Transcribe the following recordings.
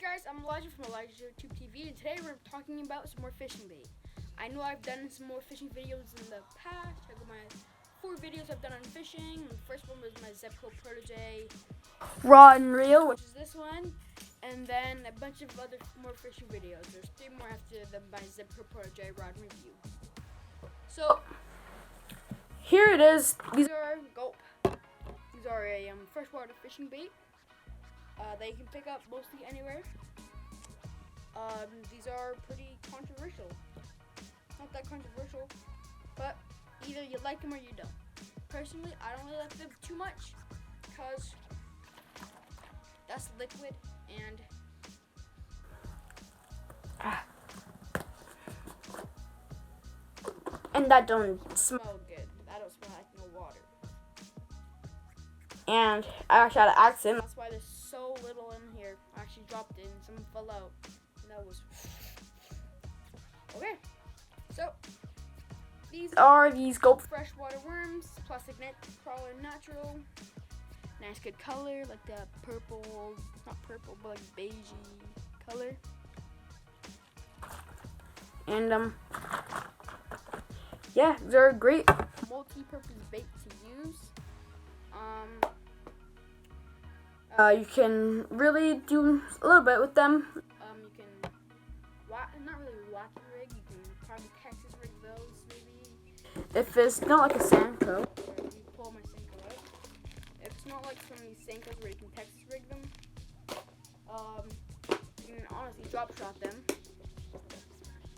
guys, I'm Elijah from Elijah's YouTube TV, and today we're talking about some more fishing bait. I know I've done some more fishing videos in the past. Check out my 4 videos I've done on fishing. The first one was my Gulp Protege Rod and Reel, which is this one, and then a bunch of other more fishing videos. There's 3 more after my Gulp Protege Rod Review. So here it is. These are Gulp. These are a freshwater fishing bait. They can pick up mostly anywhere. These are pretty controversial. Not that controversial, but either you like them or you don't. Personally, I don't really like them too much because that's liquid and that don't smell good. That don't smell like no water. And I actually had an accident. That's why there's so little in here. I actually dropped it and some fell out. And that was okay. So these are Gulp freshwater worms, plastic net crawler natural. Nice good color, like the purple, not purple, but like beigey color. And yeah, they're a great multi-purpose bait to use. You can really do a little bit with them. You can not really wacky rig. You can probably Texas rig those maybe. If it's not like a Senko, you pull my Senko out. If it's not like some of these Senkos where you can Texas rig them, you can honestly drop shot them.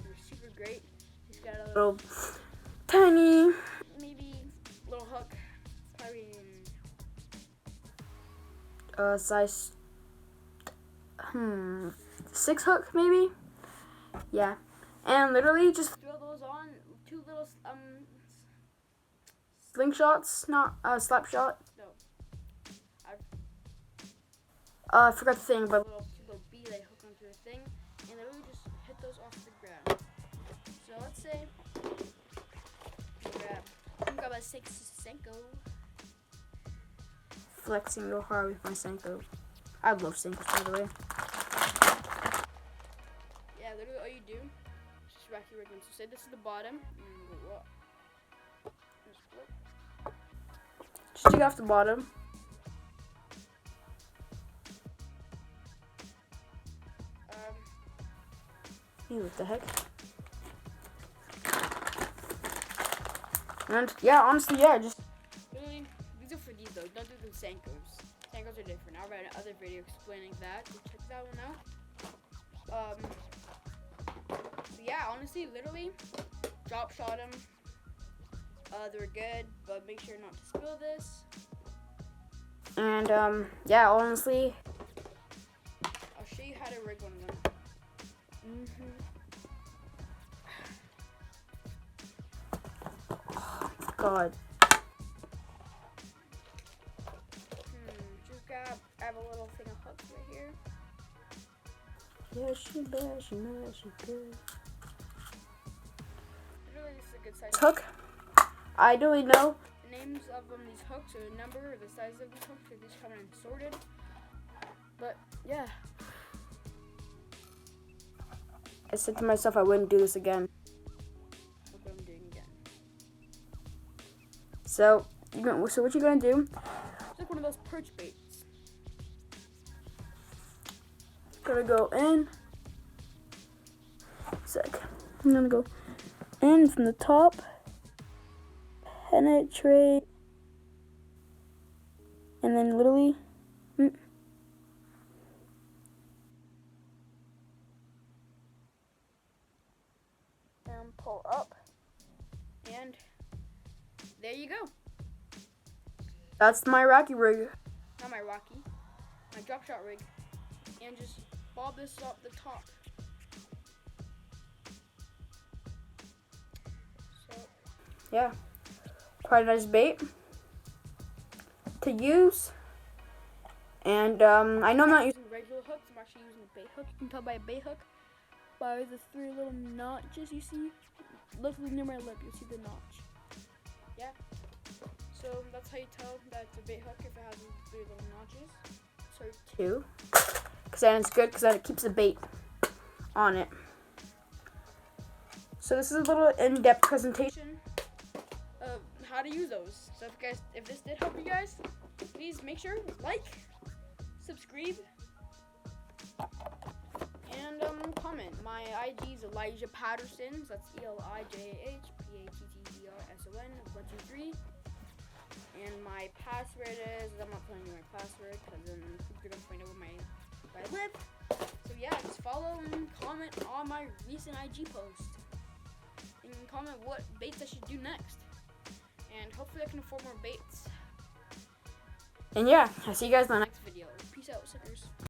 They're super great. It's got a little tiny, maybe little hook, probably size 6 hook maybe. Yeah, and literally just throw those on 2 little slingshots, not slap shot. No, I forgot the thing, but little bee they hook onto a thing, and literally just hit those off the ground. So let's say I got my Senko. Flexing real hard with my Senko. I love Senkos, by the way. Yeah, literally all you do is just wacky rig them. So say this is the bottom, and go up. Just take off the bottom. Hey, what the heck? And yeah, honestly, yeah, just really, these are for these though. Don't do the Senkos. Senkos are different. I'll write another video explaining that. So check that one out. Yeah, honestly, literally, drop shot them. They're good, but make sure not to spill this. And yeah, honestly, I'll show you how to rig one of them. God. Just grab a little thing of hooks right here. Yeah, she bad, she mad, she good. Really, this is a good size hook. I don't really know the names of these hooks or the number or the size of these hooks. They're just coming in sorted. But yeah. I said to myself I wouldn't do this again. Look what I'm doing again. So what you're gonna do? It's like one of those perch baits. Gonna go in. I'm gonna go in from the top. Penetrate. And then literally. And pull up. And there you go. That's my Rocky rig. Not my Rocky. My drop shot rig. And just bob this up the top. So, yeah. Quite a nice bait to use. And I know I'm not using regular hooks. I'm actually using a bait hook. You can tell by a bait hook by the 3 little notches you see. Look near my lip, you'll see the notch. Yeah. So that's how you tell that it's a bait hook if it has 3 little notches. So 2. and it's good because it keeps the bait on it. So this is a little in-depth presentation of how to use those. So if this did help you guys, please make sure like, subscribe, and comment. My IG is Elijah Patterson. So that's ElijahPatterson 123. And my password is, I'm not telling you my password because then you're gonna find out where I live. So yeah, just follow and comment on my recent IG post. And comment what baits I should do next. And hopefully I can afford more baits. And yeah, I'll see you guys in the next video. Peace out, suckers.